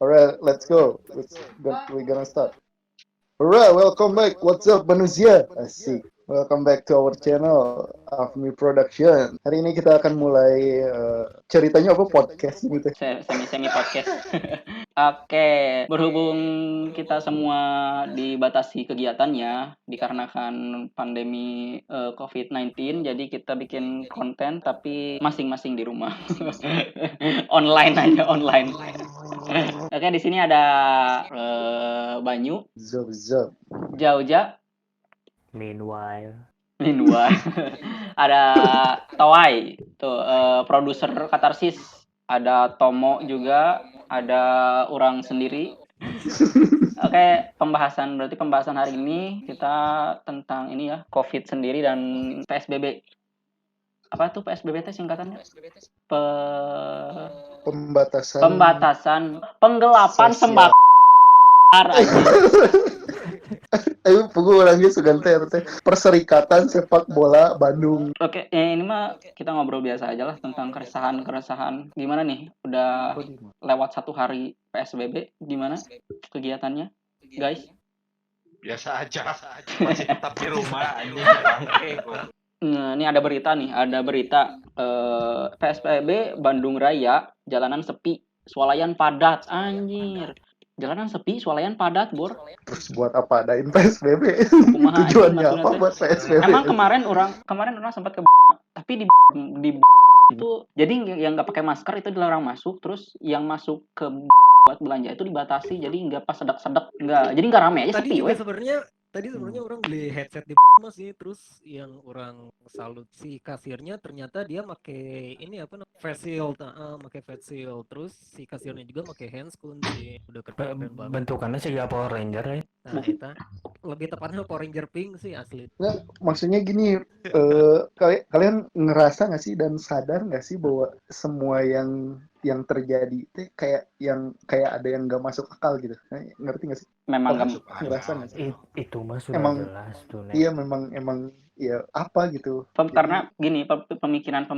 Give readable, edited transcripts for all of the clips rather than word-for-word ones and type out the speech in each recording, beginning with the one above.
Alright, let's go. We're gonna start. Alright, welcome back. What's up, manusia? Asik. Welcome back to our channel, Afmi Production. Hari ini kita akan mulai ceritanya apa podcast ini teh? Semi podcast. Oke, berhubung kita semua dibatasi kegiatannya dikarenakan pandemi COVID-19, jadi kita bikin konten tapi masing-masing di rumah. Online aja, online. Oke, di sini ada Banyu, Zop. Jauja, Meanwhile, ada Tawai, tuh produser Katarsis, ada Tomo juga, ada orang sendiri. Oke, pembahasan hari ini kita tentang ini ya, COVID sendiri dan PSBB. Apa tuh PSBB teh singkatannya? Pembatasan penggelapan sosial. sembako. Ayo pukul orangnya sugan teh Perserikatan Sepak Bola Bandung. Oke, ini mah kita ngobrol biasa aja lah tentang keresahan. Gimana nih? Udah lewat 1 hari PSBB, gimana kegiatannya, guys? Biasa aja. Masih tetap di rumah anjing bangke gua. Nah, ini ada berita PSBB Bandung Raya, jalanan sepi, swalayan padat, anjir. Jalanan sepi, swalayan padat, Bor. Terus buat apa adain PSBB? Kumaha Tujuannya anjing, apa maksudnya buat PSBB? Emang kemarin orang sempat ke tapi di itu jadi yang nggak pakai masker itu dilarang masuk, terus yang masuk ke buat belanja itu dibatasi, jadi nggak pas sedak jadi nggak rame aja, tadi sepi juga weh. sebenarnya orang beli headset di sih, terus yang orang salut si kasirnya ternyata dia make ini apa namanya face shield, terus si kasirnya juga make handscoon sih, udah keren banget. Bentukannya sih gak Power Ranger ya. Nah, itu lebih tepatnya Power Ranger pink sih asli. Nah, maksudnya gini, kalian ngerasa nggak sih dan sadar nggak sih bahwa semua yang terjadi itu kayak ada yang nggak masuk akal gitu, ngerti nggak sih? Memang nggak Masuk ngerasa akal. nggak sih? Itu mah sudah Emang jelas tuh, Nek. Iya memang ya apa gitu. karena gini, pemikiran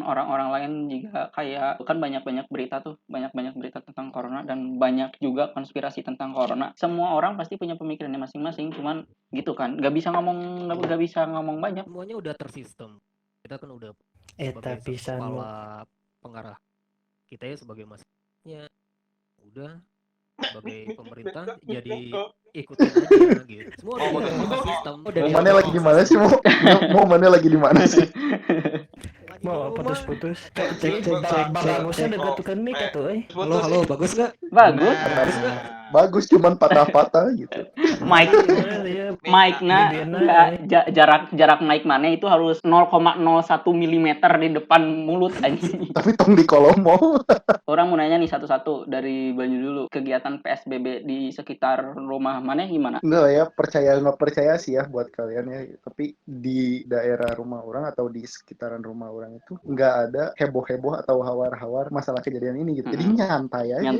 orang-orang lain juga kayak kan banyak berita tentang corona, dan banyak juga konspirasi tentang corona. Semua orang pasti punya pemikirannya masing-masing, cuman gitu kan, nggak bisa ngomong banyak. Semuanya udah tersistem, kita kan udah Tapi kepala pengarah kita ya sebagai masnya udah sebagai pemerintah jadi ikutin aja gitu. Semua udah tersistem. Mau mana lagi di mana sih mau mana lagi di mana sih? mau putus-putus. Cek. Bagusnya dekat mic atuh euy. Halo, bagus nggak? Bagus. Bagus cuman patah-patah gitu. Mic-nya jarak mic mana itu harus 0,01 mm di depan mulut anjing. Tapi tong di kolomo. Orang mau nanya nih satu-satu dari Banyu dulu, kegiatan PSBB di sekitar rumah mana gimana? Enggak lah ya, percaya nggak percaya sih ya buat kalian ya. Tapi di daerah rumah orang atau di sekitaran rumah orang itu nggak ada heboh-heboh atau hawar-hawar masalah kejadian ini gitu. Jadi nyantai aja.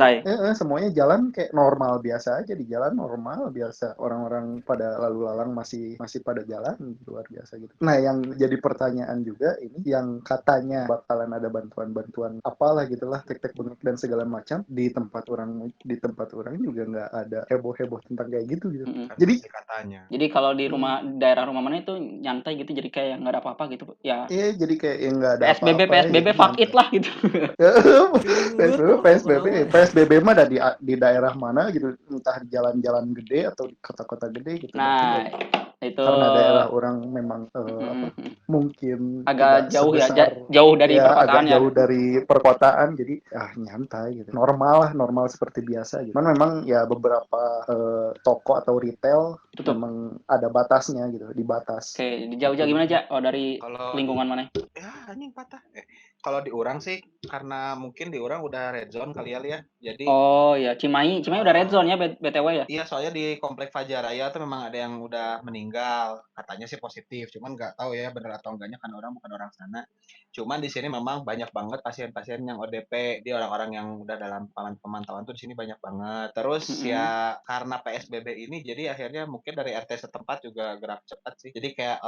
Semuanya jalan kayak normal biasa aja, di jalan normal biasa. Orang-orang pada lalu lalang masih pada jalan, luar biasa gitu. Nah, yang jadi pertanyaan juga ini, yang katanya bakalan ada bantuan apalah gitulah, tek-tek bengek dan segala macam, di tempat orang juga nggak ada heboh-heboh tentang kayak gitu. Jadi katanya. Jadi kalau di daerah rumah mana itu nyantai gitu, jadi kayak nggak ada apa-apa gitu ya. Iya, jadi kayak yang nggak ada PSBB fuck it lah gitu. PSBB mah ada di daerah mana gitu, entah di jalan-jalan gede atau di kota-kota gede gitu. Nah, itu karena daerah orang memang mungkin agak jauh ya, jauh dari perkotaan agak jauh dari perkotaan, jadi nyantai gitu, normal seperti biasa gitu. Cuman memang ya beberapa toko atau retail tutup. Memang ada batasnya gitu, dibatas. Oke, jauh-jauh gimana aja? Dari lingkungan mana? Ya anjing patah. Kalau di orang sih karena mungkin di orang udah red zone kali ya. Jadi oh ya, Cimahi udah red zone ya BTW ya? Iya, soalnya di Komplek Fajaraya tuh memang ada yang udah meninggal. Katanya sih positif, cuman nggak tahu ya benar atau enggaknya karena orang bukan orang sana. Cuman di sini memang banyak banget pasien-pasien yang ODP, di orang-orang yang udah dalam pemantauan tuh di sini banyak banget. Terus ya karena PSBB ini jadi akhirnya mungkin dari RT setempat juga gerak cepat sih. Jadi kayak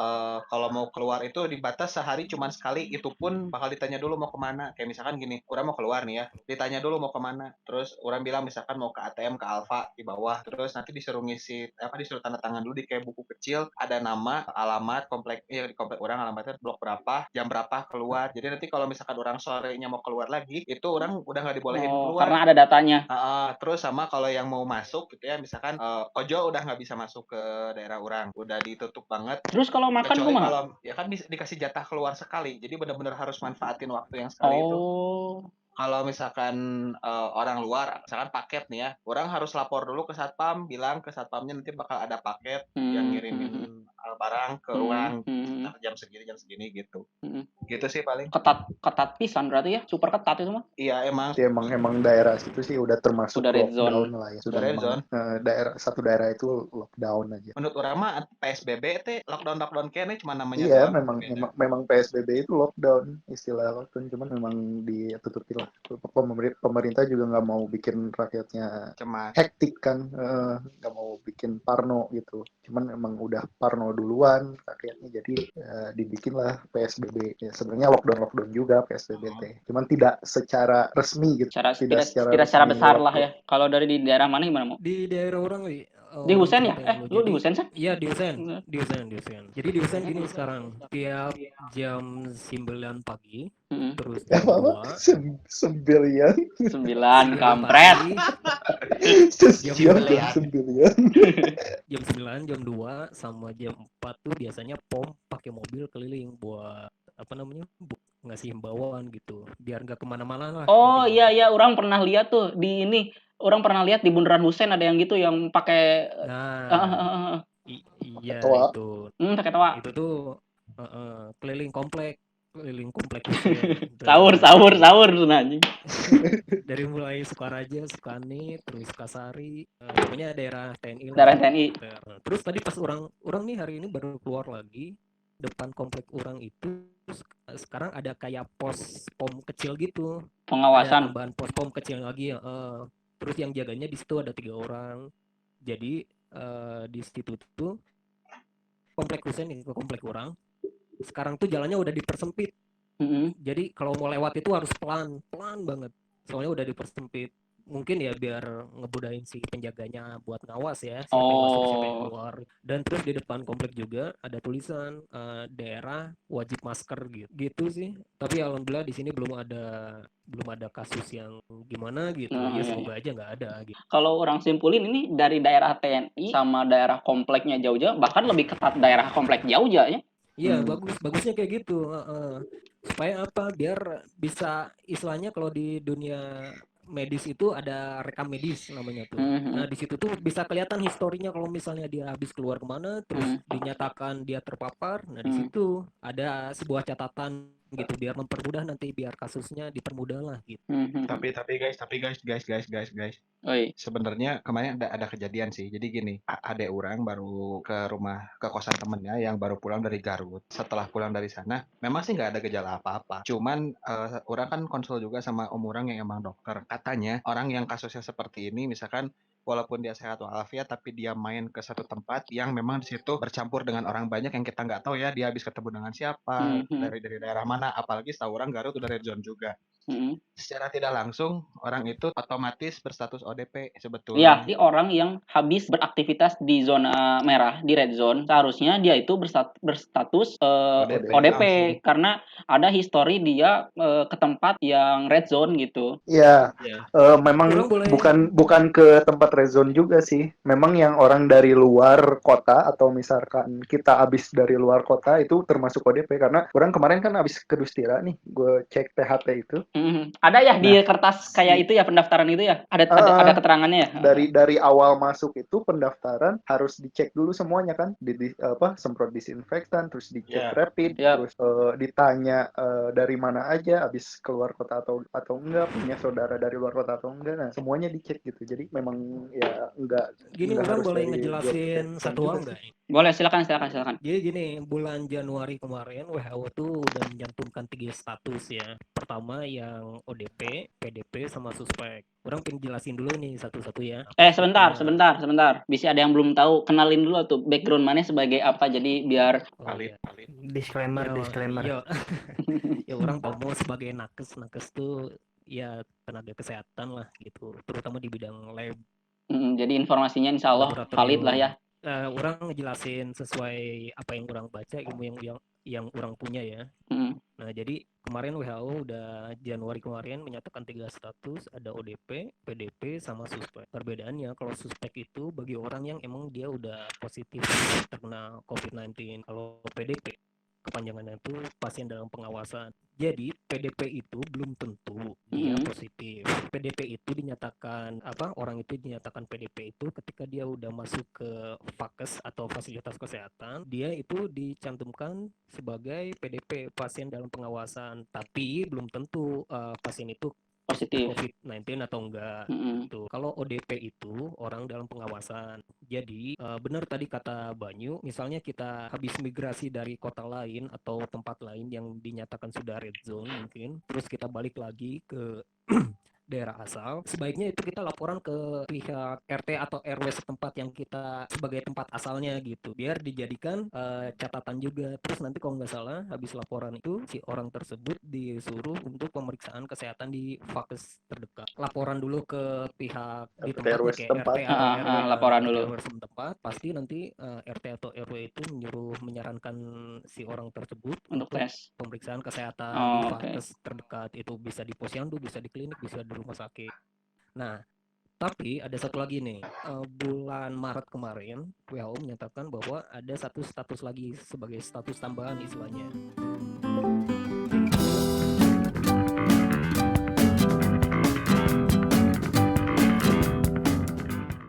kalau mau keluar itu dibatas sehari cuman sekali, itu pun bakal ditanya dulu dulu mau kemana. Kayak misalkan gini, orang mau keluar nih ya, ditanya dulu mau kemana. Terus orang bilang misalkan mau ke ATM ke Alfa di bawah. Terus nanti disuruh ngisi disuruh tanda tangan dulu di kayak buku kecil, ada nama, alamat, di komplek orang alamatnya blok berapa, jam berapa keluar. Jadi nanti kalau misalkan orang sorenya mau keluar lagi, itu orang udah nggak dibolehin keluar. Karena ada datanya. Terus sama kalau yang mau masuk gitu ya, misalkan ojol udah nggak bisa masuk ke daerah orang, udah ditutup banget. Terus kalau makan Kecuali kumaha? kalau ya kan bisa dikasih jatah keluar sekali, jadi benar-benar harus manfaatin waktu yang sekali itu. Kalau misalkan orang luar, misalkan paket nih ya, orang harus lapor dulu ke satpam, bilang ke satpamnya nanti bakal ada paket yang ngirimin barang ke orang jam segini gitu. Gitu sih paling. Ketat pisan berarti ya, super ketat itu mah. Iya emang. Ya, emang daerah situ sih udah termasuk Udah red lockdown zone. lah ya. Sudah red zone. Satu daerah itu lockdown aja. Menurut orang mah PSBB teh lockdown kayaknya cuma namanya Iya, doang. memang PSBB itu lockdown, istilah lockdown, cuman memang ditutupi lah. Pemerintah juga nggak mau bikin rakyatnya cemas, hektik kan, nggak mau bikin parno gitu. Cuman memang udah parno duluan rakyatnya, jadi dibikinlah PSBB. Ya, sebenarnya lockdown juga PSBB teh, cuman tidak secara resmi gitu. Tidak secara besar lah ya. Kalau dari di daerah mana gimana mau? Di daerah orang di Husen ya? Lu di Husen sih? Iya di Husen. Jadi di Husen gini sekarang, tiap jam 9 pagi, terus jam 2 9 kampret. Jam 9 jam 2 sama jam 4 tuh biasanya POM pakai mobil keliling buat ngasih himbauan gitu, biar nggak kemana-mana lah. Oh iya, orang pernah lihat tuh di ini. Orang pernah lihat di Bundaran Husen ada yang gitu yang pakai iya itu. Pakai toa. Itu tuh keliling komplek Husen. sahur tuh anjing. Dari mulai Sukaraja, Sukani, terus Sukasari, pokoknya daerah TNI. Terus tadi pas orang nih hari ini baru keluar lagi, depan komplek orang itu sekarang ada kayak pos POM kecil gitu. Pengawasan. Ada tambahan pos POM kecil lagi ya. Terus yang jaganya di situ ada 3 orang. Jadi di situ tuh komplek Husen ke komplek orang. Sekarang tuh jalannya udah dipersempit. Jadi kalau mau lewat itu harus pelan banget. Soalnya udah dipersempit. Mungkin ya biar ngebudain si penjaganya buat ngawas ya, siapa yang masuk siapa yang keluar. Dan terus di depan komplek juga ada tulisan daerah wajib masker gitu sih. Tapi alhamdulillah di sini belum ada kasus yang gimana gitu. Ya semoga aja nggak ada gitu. Kalau orang simpulin ini dari daerah TNI sama daerah kompleknya jauh-jauh, bahkan lebih ketat daerah komplek jauh-jauh ya. Iya, bagusnya kayak gitu. Supaya apa? Biar bisa istilahnya kalau di dunia medis itu ada rekam medis namanya tuh. Nah di situ tuh bisa kelihatan historinya kalau misalnya dia habis keluar kemana, terus dinyatakan dia terpapar. Nah di situ ada sebuah catatan gitu biar mempermudah nanti biar kasusnya dipermudah lah gitu. Tapi guys. Sebenarnya kemarin ada kejadian sih. Jadi gini, adek orang baru ke kosan temennya yang baru pulang dari Garut. Setelah pulang dari sana, memang sih nggak ada gejala apa-apa. Cuman orang kan konsul juga sama om orang yang emang dokter. Katanya orang yang kasusnya seperti ini, misalkan walaupun dia sehat walafiat, tapi dia main ke satu tempat yang memang di situ bercampur dengan orang banyak yang kita nggak tahu ya, dia habis ketemu dengan siapa, dari daerah mana, apalagi setahu orang Garut udah red zone juga. Secara tidak langsung orang itu otomatis berstatus ODP sebetulnya. Iya, orang yang habis beraktivitas di zona merah, di red zone, seharusnya dia itu berstatus ODP karena ada histori dia ke tempat yang red zone gitu. Iya, memang bukan ke tempat red zone juga sih. Memang yang orang dari luar kota atau misalkan kita habis dari luar kota itu termasuk ODP karena orang kemarin kan habis ke Dustira nih, gue cek THT itu. Ada ya di kertas kayak itu ya pendaftaran itu ya? Ada keterangannya ya? Dari awal masuk itu pendaftaran harus dicek dulu semuanya kan, semprot disinfektan, terus dicek rapid, terus ditanya dari mana aja, habis keluar kota atau enggak, punya saudara dari luar kota atau enggak. Nah, semuanya dicek gitu. Jadi memang ya enggak. Gini orang boleh ngejelasin satu hal enggak? Boleh, silakan. Jadi gini, bulan Januari kemarin WHO tuh udah mencantumkan 3 status ya. Pertama yang ODP, PDP, sama suspek. Orang pengen jelasin dulu nih satu-satu ya. Sebentar. Bisa ada yang belum tahu, kenalin dulu tuh background mana sebagai apa, jadi biar disclaimer. Ya orang Tomo sebagai nakes tuh ya tenaga kesehatan lah gitu, terutama di bidang lab. Jadi informasinya insya Allah valid lah ya. Orang ngejelasin sesuai apa yang orang baca, ilmu yang orang punya ya. Nah, jadi kemarin WHO udah Januari kemarin menyatakan 3 status, ada ODP, PDP, sama suspek. Perbedaannya kalau suspek itu bagi orang yang emang dia udah positif terkena COVID-19. Kalau PDP kepanjangannya itu pasien dalam pengawasan. Jadi PDP itu belum tentu dia positif. PDP itu dinyatakan orang itu dinyatakan PDP itu ketika dia udah masuk ke fakes atau fasilitas kesehatan, dia itu dicantumkan sebagai PDP, pasien dalam pengawasan. Tapi belum tentu pasien itu positif COVID-19 atau enggak. Gitu. Kalau ODP itu orang dalam pengawasan. Jadi benar tadi kata Banyu, misalnya kita habis migrasi dari kota lain atau tempat lain yang dinyatakan sudah red zone mungkin, terus kita balik lagi ke daerah asal, sebaiknya itu kita laporan ke pihak RT atau RW setempat yang kita sebagai tempat asalnya gitu, biar dijadikan catatan juga. Terus nanti kalau nggak salah habis laporan itu si orang tersebut disuruh untuk pemeriksaan kesehatan di fakes terdekat. Laporan dulu ke pihak di tempatnya kayak RT atau RW, laporan dulu. RW setempat, pasti nanti RT atau RW itu menyarankan si orang tersebut untuk tes pemeriksaan kesehatan di fakes terdekat. Itu bisa di posyandu, bisa di klinik, bisa di rumah sakit. Nah, tapi ada satu lagi nih, bulan Maret kemarin WHO menyatakan bahwa ada satu status lagi sebagai status tambahan istilahnya.